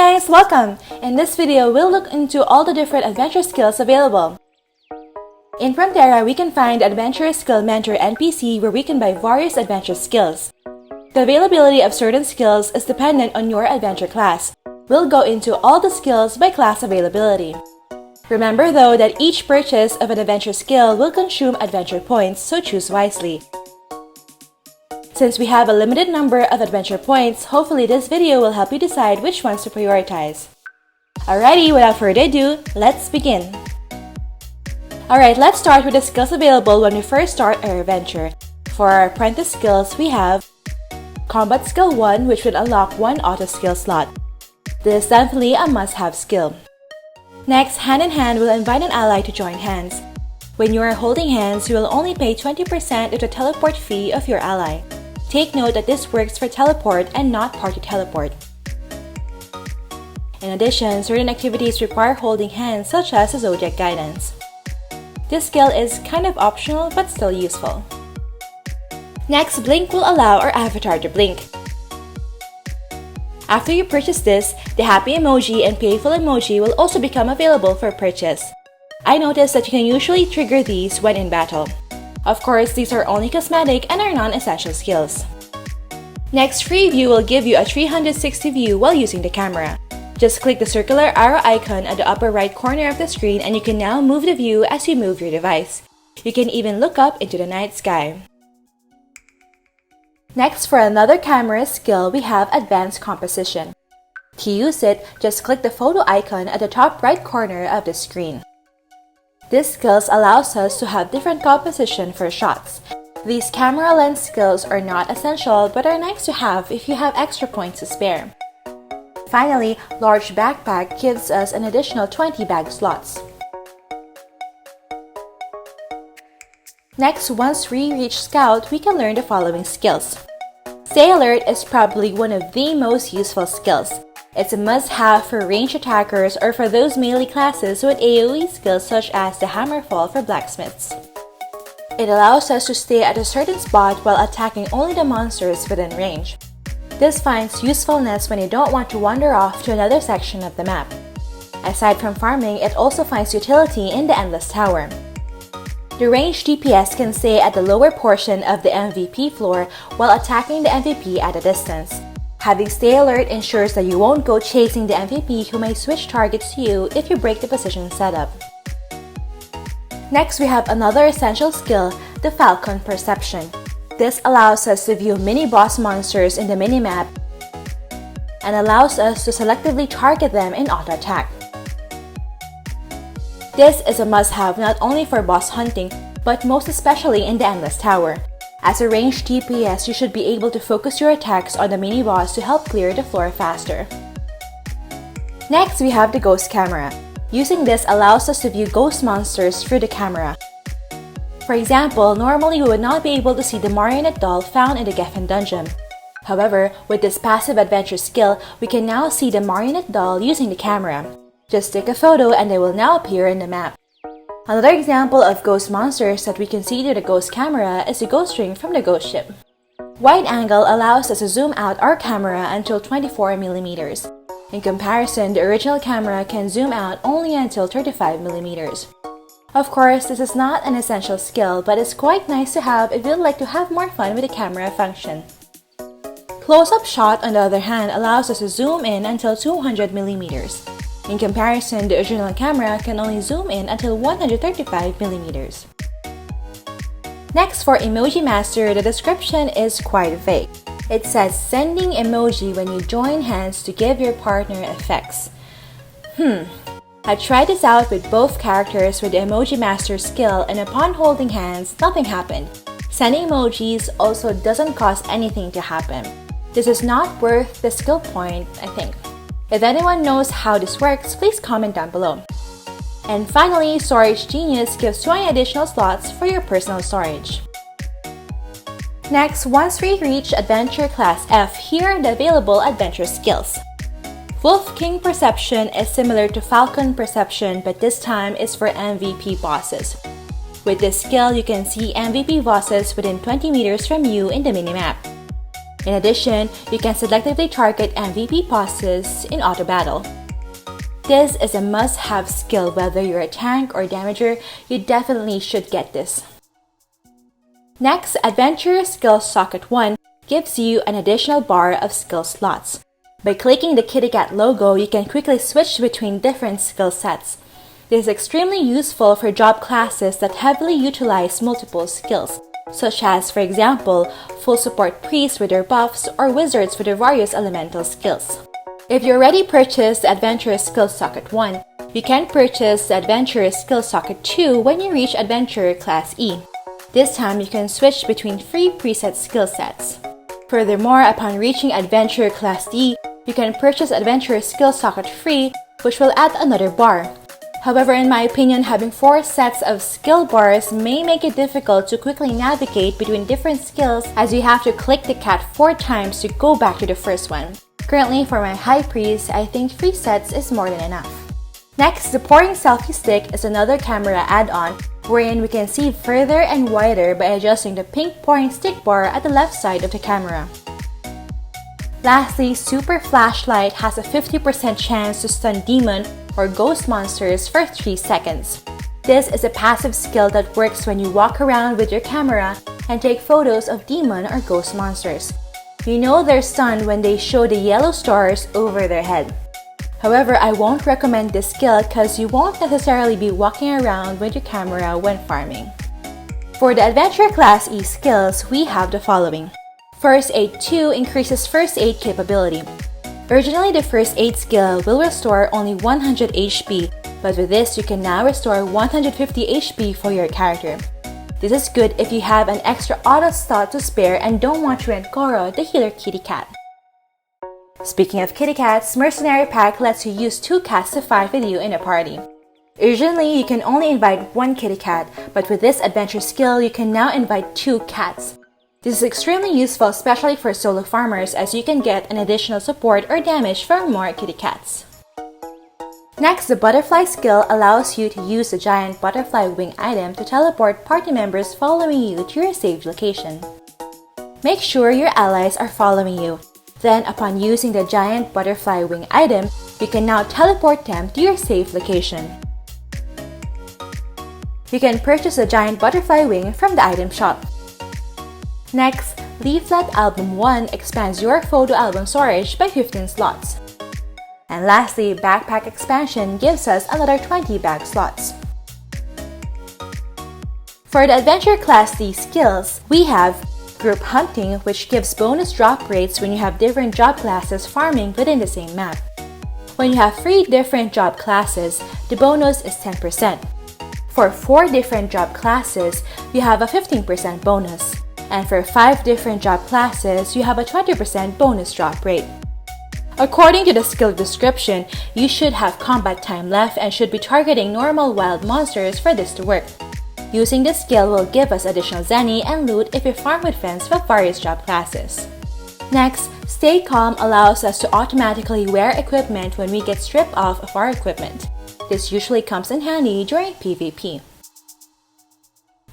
guys, welcome! In this video, we'll look into all the different adventure skills available. In Frontera, we can find Adventure Skill Mentor NPC where we can buy various adventure skills. The availability of certain skills is dependent on your adventure class. We'll go into all the skills by class availability. Remember though that each purchase of an adventure skill will consume adventure points, so choose wisely. Since we have a limited number of adventure points, hopefully this video will help you decide which ones to prioritize. Alrighty, without further ado, let's begin. Alright, let's start with the skills available when we first start our adventure. For our apprentice skills, we have Combat Skill 1, which will unlock one auto skill slot. This is definitely a must-have skill. Next, Hand in Hand will invite an ally to join hands. When you are holding hands, you will only pay 20% of the teleport fee of your ally. Take note that this works for teleport and not party teleport. In addition, certain activities require holding hands such as the Zodiac Guidance. This skill is kind of optional but still useful. Next, Blink will allow our avatar to blink. After you purchase this, the happy emoji and playful emoji will also become available for purchase. I noticed that you can usually trigger these when in battle. Of course, these are only cosmetic and are non-essential skills. Next, Free View will give you a 360 view while using the camera. Just click the circular arrow icon at the upper right corner of the screen and you can now move the view as you move your device. You can even look up into the night sky. Next, for another camera skill, we have Advanced Composition. To use it, just click the photo icon at the top right corner of the screen. This skill allows us to have different composition for shots. These camera lens skills are not essential but are nice to have if you have extra points to spare. Finally, Large Backpack gives us an additional 20 bag slots. Next, once we reach Scout, we can learn the following skills. Stay Alert is probably one of the most useful skills. It's a must-have for ranged attackers or for those melee classes with AoE skills such as the Hammerfall for blacksmiths. It allows us to stay at a certain spot while attacking only the monsters within range. This finds usefulness when you don't want to wander off to another section of the map. Aside from farming, it also finds utility in the Endless Tower. The ranged DPS can stay at the lower portion of the MVP floor while attacking the MVP at a distance. Having Stay Alert ensures that you won't go chasing the MVP who may switch targets to you if you break the position setup. Next, we have another essential skill, the Falcon Perception. This allows us to view mini-boss monsters in the minimap and allows us to selectively target them in auto-attack. This is a must-have not only for boss hunting, but most especially in the Endless Tower. As a ranged DPS, you should be able to focus your attacks on the mini-boss to help clear the floor faster. Next, we have the Ghost Camera. Using this allows us to view ghost monsters through the camera. For example, normally we would not be able to see the marionette doll found in the Geffen dungeon. However, with this passive adventure skill, we can now see the marionette doll using the camera. Just take a photo and they will now appear in the map. Another example of ghost monsters that we can see through the ghost camera is the ghost ring from the ghost ship. Wide angle allows us to zoom out our camera until 24mm. In comparison, the original camera can zoom out only until 35mm. Of course, this is not an essential skill, but it's quite nice to have if you'd like to have more fun with the camera function. Close-up shot, on the other hand, allows us to zoom in until 200mm. In comparison, the original camera can only zoom in until 135mm. Next, for Emoji Master, the description is quite vague. It says, sending emoji when you join hands to give your partner effects. I tried this out with both characters with the Emoji Master skill and upon holding hands, nothing happened. Sending emojis also doesn't cost anything to happen. This is not worth the skill point, I think. If anyone knows how this works, please comment down below. And finally, Storage Genius gives 20 additional slots for your personal storage. Next, once we reach Adventure Class F, here are the available adventure skills. Wolf King Perception is similar to Falcon Perception, but this time is for MVP bosses. With this skill, you can see MVP bosses within 20 meters from you in the minimap. In addition, you can selectively target MVP bosses in auto battle. This is a must-have skill. Whether you're a tank or damager, you definitely should get this. Next, Adventure Skill Socket 1 gives you an additional bar of skill slots. By clicking the Kitty Cat logo, you can quickly switch between different skill sets. This is extremely useful for job classes that heavily utilize multiple skills, such as, for example, full support priests with their buffs or wizards with their various elemental skills. If you already purchased the Adventure Skill Socket 1, you can purchase the Adventure Skill Socket 2 when you reach Adventure Class E. This time, you can switch between free preset skill sets. Furthermore, upon reaching Adventure Class D, you can purchase Adventure Skill Socket free, which will add another bar. However, in my opinion, having 4 sets of skill bars may make it difficult to quickly navigate between different skills, as you have to click the cat 4 times to go back to the first one. Currently, for my High Priest, I think 3 sets is more than enough. Next, the Pouring Selfie Stick is another camera add-on wherein we can see further and wider by adjusting the pink pouring stick bar at the left side of the camera. Lastly, Super Flashlight has a 50% chance to stun demon or ghost monsters for 3 seconds. This is a passive skill that works when you walk around with your camera and take photos of demon or ghost monsters. You know they're stunned when they show the yellow stars over their head. However, I won't recommend this skill because you won't necessarily be walking around with your camera when farming. For the Adventure Class E skills, we have the following. First Aid 2 increases First Aid capability. Originally, the First Aid skill will restore only 100 HP, but with this, you can now restore 150 HP for your character. This is good if you have an extra auto slot to spare and don't want to rent Goro, the healer kitty cat. Speaking of kitty cats, Mercenary Pack lets you use 2 cats to fight with you in a party. Originally, you can only invite 1 kitty cat, but with this adventure skill, you can now invite 2 cats. This is extremely useful, especially for solo farmers, as you can get an additional support or damage from more kitty cats. Next, the Butterfly skill allows you to use the giant butterfly wing item to teleport party members following you to your saved location. Make sure your allies are following you. Then, upon using the giant butterfly wing item, you can now teleport them to your safe location. You can purchase the giant butterfly wing from the item shop. Next, Leaflet Album 1 expands your photo album storage by 15 slots. And lastly, Backpack Expansion gives us another 20 bag slots. For the Adventure Class D skills, we have Group Hunting, which gives bonus drop rates when you have different job classes farming within the same map. When you have 3 different job classes, the bonus is 10%. For 4 different job classes, you have a 15% bonus. And for 5 different job classes, you have a 20% bonus drop rate. According to the skill description, you should have combat time left and should be targeting normal wild monsters for this to work. Using this skill will give us additional Zenny and loot if we farm with friends from various job classes. Next, Stay Calm allows us to automatically wear equipment when we get stripped off of our equipment. This usually comes in handy during PvP.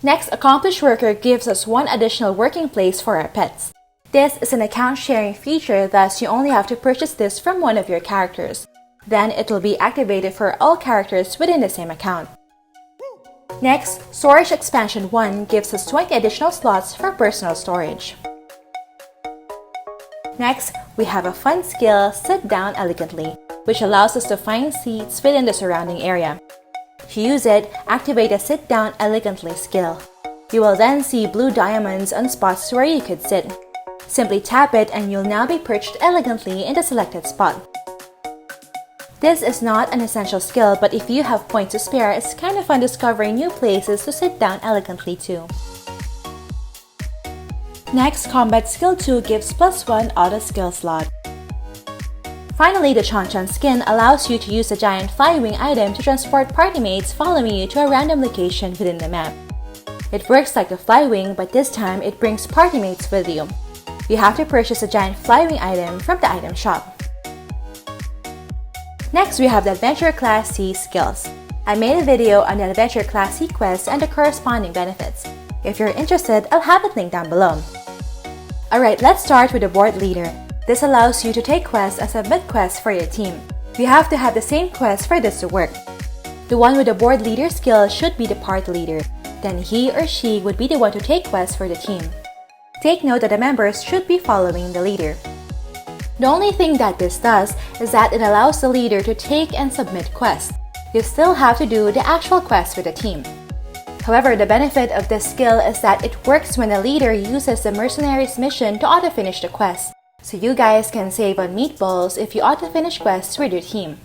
Next, Accomplished Worker gives us 1 additional working place for our pets. This is an account sharing feature, thus you only have to purchase this from one of your characters. Then it will be activated for all characters within the same account. Next, Storage Expansion 1 gives us 20 additional slots for personal storage. Next, we have a fun skill, Sit Down Elegantly, which allows us to find seats within the surrounding area. To use it, activate the Sit Down Elegantly skill. You will then see blue diamonds on spots where you could sit. Simply tap it and you'll now be perched elegantly in the selected spot. This is not an essential skill, but if you have points to spare, it's kind of fun discovering new places to sit down elegantly too. Next, Combat Skill 2 gives +1 auto skill slot. Finally, the Chan Chan skin allows you to use the giant flywing item to transport party mates following you to a random location within the map. It works like a flywing, but this time it brings party mates with you. You have to purchase a giant flywing item from the item shop. Next, we have the Adventure Class C skills. I made a video on the Adventure Class C quest and the corresponding benefits. If you're interested, I'll have it linked down below. Alright, let's start with the board leader. This allows you to take quests and submit quests for your team. You have to have the same quest for this to work. The one with the board leader skill should be the party leader. Then he or she would be the one to take quests for the team. Take note that the members should be following the leader. The only thing that this does is that it allows the leader to take and submit quests. You still have to do the actual quest with the team. However, the benefit of this skill is that it works when the leader uses the mercenary's mission to auto-finish the quest, so you guys can save on meatballs if you auto-finish quests with your team.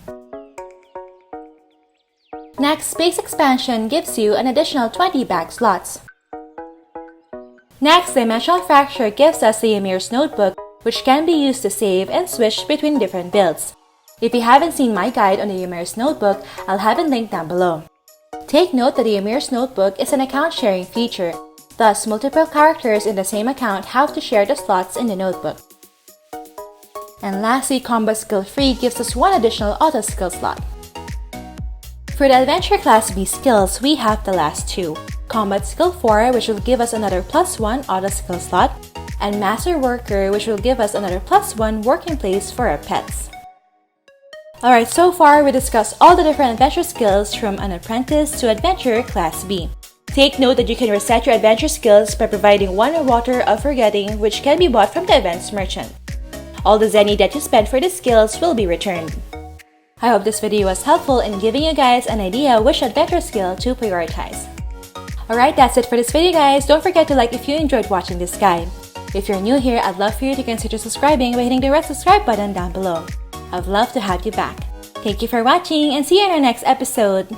Next, Space Expansion gives you an additional 20 bag slots. Next, Dimensional Fracture gives us the Ymir's Notebook, which can be used to save and switch between different builds. If you haven't seen my guide on the Ymir's Notebook, I'll have it linked down below. Take note that the Ymir's Notebook is an account sharing feature, thus multiple characters in the same account have to share the slots in the notebook. And lastly, Combat Skill 3 gives us one additional auto skill slot. For the Adventure Class B skills, we have the last two, Combat Skill 4, which will give us another +1 auto skill slot, and Master Worker, which will give us another +1 working place for our pets. Alright, so far we discussed all the different adventure skills from an Apprentice to Adventure Class B. Take note that you can reset your adventure skills by providing 1 Water of Forgetting, which can be bought from the events merchant. All the zenny that you spent for the skills will be returned. I hope this video was helpful in giving you guys an idea which adventure skill to prioritize. Alright, that's it for this video guys. Don't forget to like if you enjoyed watching this guide. If you're new here, I'd love for you to consider subscribing by hitting the red subscribe button down below. I'd love to have you back. Thank you for watching and see you in our next episode.